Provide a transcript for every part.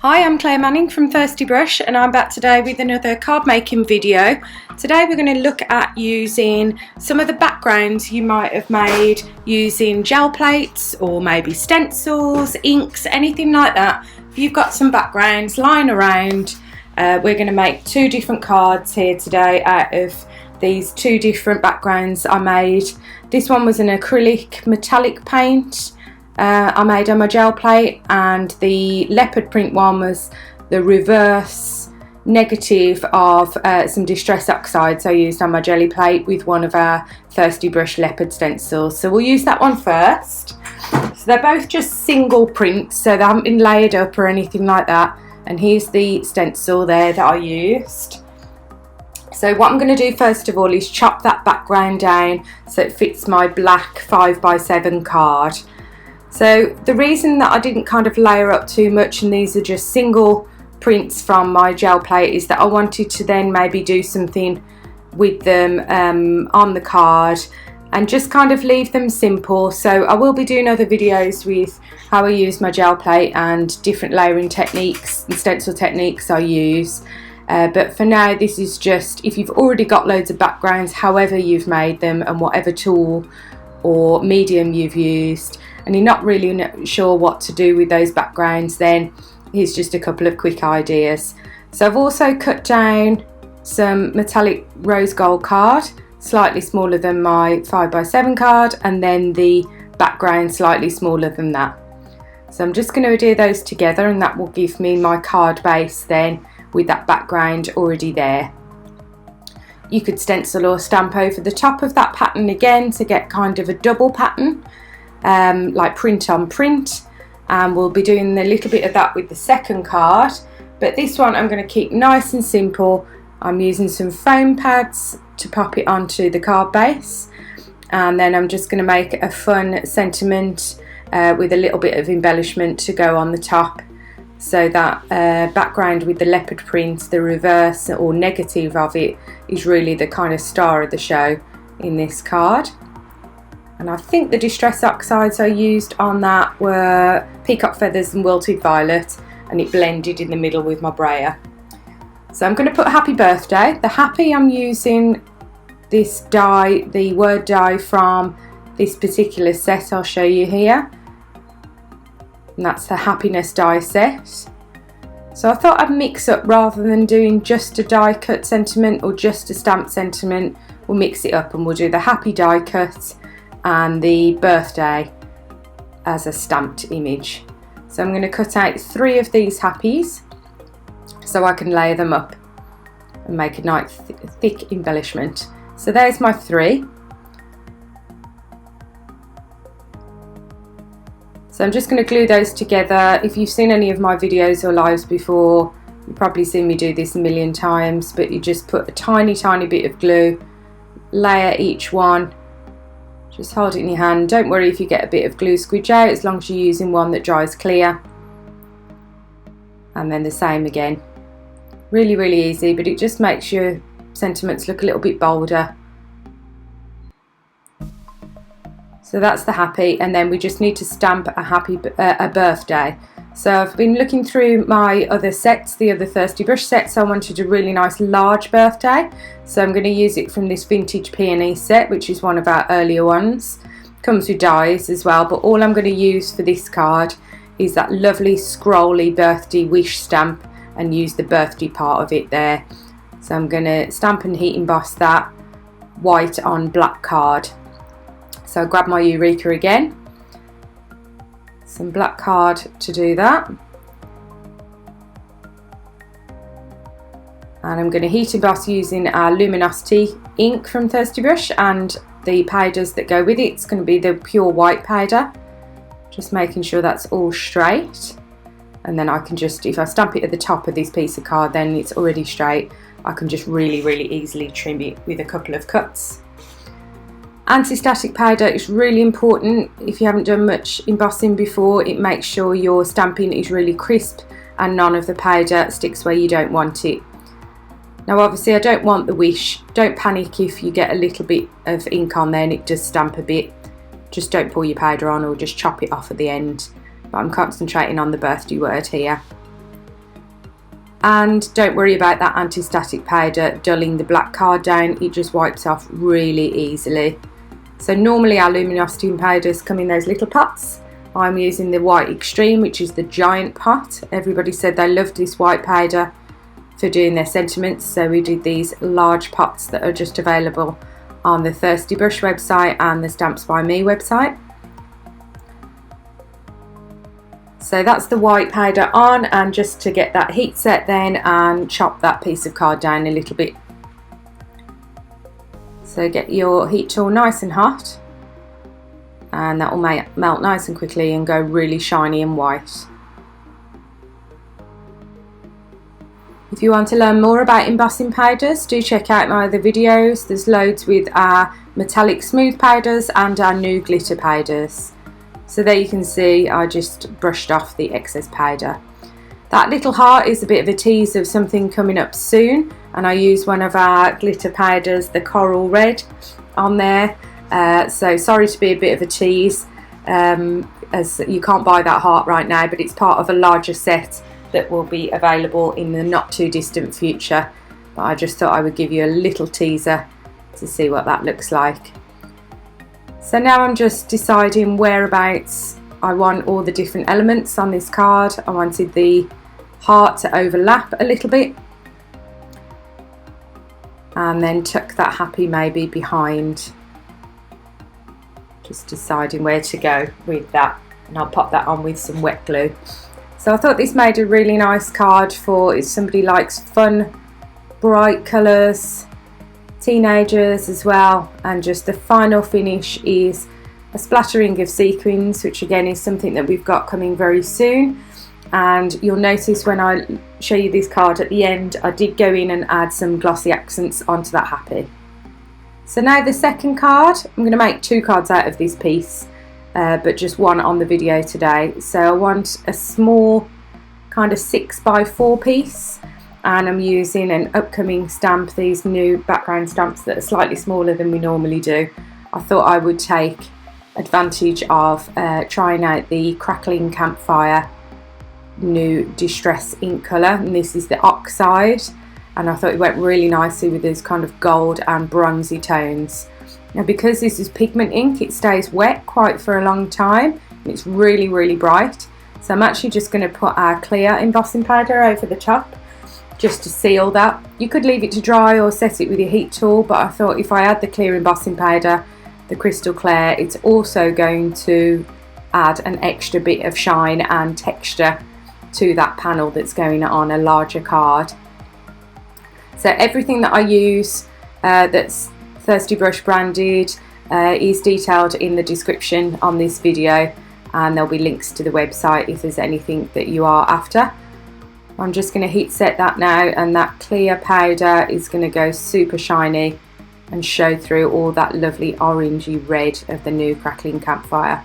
Hi, I'm Claire Manning from Thirsty Brush and I'm back today with another card making video. Today we're going to look at using some of the backgrounds you might have made using gel plates or maybe stencils, inks, anything like that. If you've got some backgrounds lying around, we're going to make two different cards here today out of these two different backgrounds I made. This one was an acrylic metallic paint I made on my gel plate, and the leopard print one was the reverse negative of some Distress Oxides I used on my jelly plate with one of our Thirsty Brush leopard stencils. So we'll use that one first. So they're both just single prints, so they haven't been layered up or anything like that. And here's the stencil there that I used. So what I'm going to do first of all is chop that background down so it fits my black 5x7 card. So the reason that I didn't kind of layer up too much, and these are just single prints from my gel plate, is that I wanted to then maybe do something with them on the card and just kind of leave them simple. So I will be doing other videos with how I use my gel plate and different layering techniques and stencil techniques I use. But for now, this is just if you've already got loads of backgrounds, however you've made them and whatever tool or medium you've used, and you're not really sure what to do with those backgrounds, then here's just a couple of quick ideas. So I've also cut down some metallic rose gold card, slightly smaller than my 5x7 card, and then the background slightly smaller than that. So I'm just going to adhere those together, and that will give me my card base then with that background already there. You could stencil or stamp over the top of that pattern again to get kind of a double pattern, like print on print, and we'll be doing a little bit of that with the second card. But this one I'm going to keep nice and simple. I'm using some foam pads to pop it onto the card base, and then I'm just going to make a fun sentiment with a little bit of embellishment to go on the top. So that background with the leopard print, the reverse or negative of it, is really the kind of star of the show in this card. And I think the Distress Oxides I used on that were Peacock Feathers and Wilted Violet, and it blended in the middle with my brayer. So I'm going to put Happy Birthday. The happy, I'm using this die, the word die from this particular set I'll show you here. And that's the happiness die set. So I thought I'd mix up, rather than doing just a die cut sentiment or just a stamped sentiment, we'll mix it up and we'll do the happy die cut and the birthday as a stamped image. So I'm going to cut out 3 of these happies so I can layer them up and make a nice thick embellishment. So there's my 3. So I'm just going to glue those together. If you've seen any of my videos or lives before, you've probably seen me do this a million times, but you just put a tiny bit of glue, layer each one, just hold it in your hand. Don't worry if you get a bit of glue squidge out, as long as you're using one that dries clear. And then the same again. Really easy, but it just makes your sentiments look a little bit bolder. So that's the happy, and then we just need to stamp a birthday. So I've been looking through my other sets, the other Thirsty Brush sets. I wanted a really nice large birthday, so I'm going to use it from this vintage peony set, which is one of our earlier ones. Comes with dies as well, but all I'm going to use for this card is that lovely scrolly birthday wish stamp, and use the birthday part of it there. So I'm going to stamp and heat emboss that white on black card. So grab my Eureka again, some black card to do that, and I'm going to heat emboss using our Luminosity ink from Thirsty Brush and the powders that go with it. It's going to be the pure white powder, just making sure that's all straight, and then I can just, if I stamp it at the top of this piece of card, then it's already straight. I can just really easily trim it with a couple of cuts. Anti-static powder is really important. If you haven't done much embossing before, it makes sure your stamping is really crisp and none of the powder sticks where you don't want it. Now obviously I don't want the wish. Don't panic if you get a little bit of ink on there and it does stamp a bit. Just don't pour your powder on, or just chop it off at the end. But I'm concentrating on the birthday word here. and don't worry about that anti-static powder dulling the black card down. It just wipes off really easily. So normally our luminosity powders come in those little pots. I'm using the white extreme, which is the giant pot. Everybody said they loved this white powder for doing their sentiments, so we did these large pots that are just available on the Thirsty Brush website and the Stamps by Me website. So that's the white powder on, and just to get that heat set then, and chop that piece of card down a little bit. So get your heat tool nice and hot, and that will melt nice and quickly and go really shiny and white. If you want to learn more about embossing powders, do check out my other videos. There's loads with our metallic smooth powders and our new glitter powders. So there you can see I just brushed off the excess powder. That little heart is a bit of a tease of something coming up soon, and I use one of our glitter powders, the coral red, on there. So sorry to be a bit of a tease, as you can't buy that heart right now, but it's part of a larger set that will be available in the not too distant future. But I just thought I would give you a little teaser to see what that looks like. So now I'm just deciding whereabouts I want all the different elements on this card. I wanted the heart to overlap a little bit, and then tuck that happy maybe behind. Just deciding where to go with that, and I'll pop that on with some wet glue. So I thought this made a really nice card for if somebody likes fun, bright colours, teenagers as well. And just the final finish is a splattering of sequins, which again is something that we've got coming very soon. And you'll notice when I show you this card at the end, I did go in and add some glossy accents onto that happy. So now the second card, I'm going to make 2 cards out of this piece, but just one on the video today. So I want a small kind of 6x4 piece, and I'm using an upcoming stamp, these new background stamps that are slightly smaller than we normally do. I thought I would take advantage of trying out the Crackling Campfire new Distress ink colour, and this is the Oxide, and I thought it went really nicely with those kind of gold and bronzy tones. Now because this is pigment ink, it stays wet quite for a long time, and it's really bright. So I'm actually just going to put our clear embossing powder over the top just to seal that. You could leave it to dry or set it with your heat tool, but I thought if I add the clear embossing powder, the crystal clear, it's also going to add an extra bit of shine and texture to that panel that's going on a larger card. So everything that I use that's Thirsty Brush branded is detailed in the description on this video, and there'll be links to the website if there's anything that you are after. I'm just going to heat set that now, and that clear powder is going to go super shiny and show through all that lovely orangey red of the new Crackling Campfire.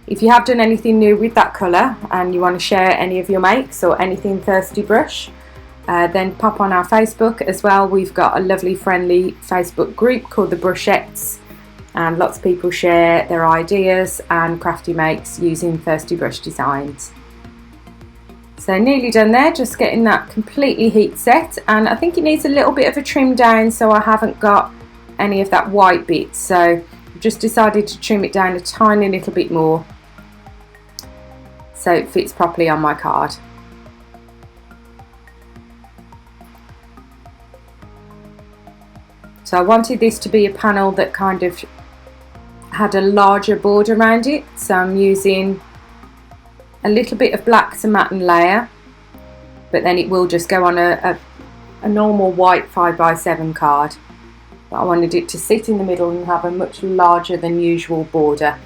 If you have done anything new with that colour and you want to share any of your makes or anything Thirsty Brush, then pop on our Facebook as well. We've got a lovely friendly Facebook group called the Brushettes, and lots of people share their ideas and crafty makes using Thirsty Brush designs. So nearly done there, just getting that completely heat set, and I think it needs a little bit of a trim down, so I haven't got any of that white bit, so I've just decided to trim it down a tiny little bit more so it fits properly on my card. So I wanted this to be a panel that kind of had a larger border around it, so I'm using a little bit of black to matten layer, but then it will just go on a normal white 5x7 card. But I wanted it to sit in the middle and have a much larger than usual border.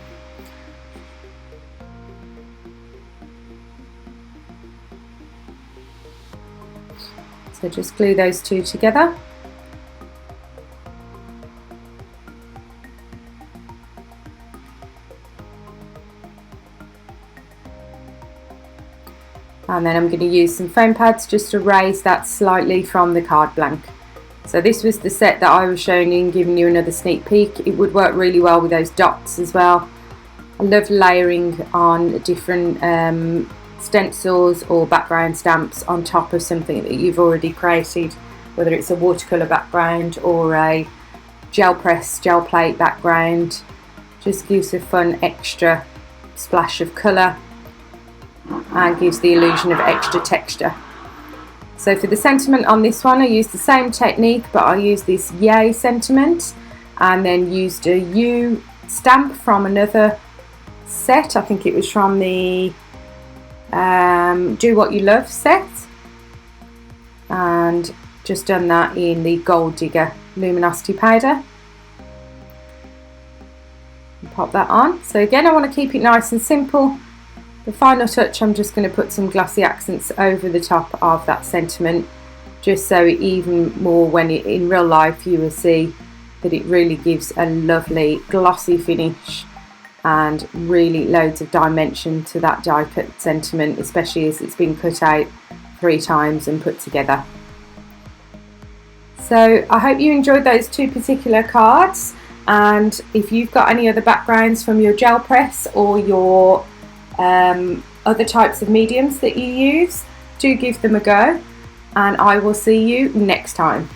So just glue those two together. And then I'm going to use some foam pads just to raise that slightly from the card blank. So this was the set that I was showing you and giving you another sneak peek. It would work really well with those dots as well. I love layering on different stencils or background stamps on top of something that you've already created, whether it's a watercolour background or a gel press, gel plate background. Just gives a fun extra splash of colour and gives the illusion of extra texture. So for the sentiment on this one, I used the same technique, but I used this yay sentiment and then used a U stamp from another set. I think it was from the Do What You Love set, and just done that in the Gold Digger luminosity powder. Pop that on. So again, I want to keep it nice and simple. The final touch, I'm just going to put some glossy accents over the top of that sentiment, just so even more when in real life you will see that it really gives a lovely glossy finish and really loads of dimension to that die cut sentiment, especially as it's been cut out 3 times and put together. So I hope you enjoyed those 2 particular cards, and if you've got any other backgrounds from your gel press or your other types of mediums that you use, do give them a go, and I will see you next time.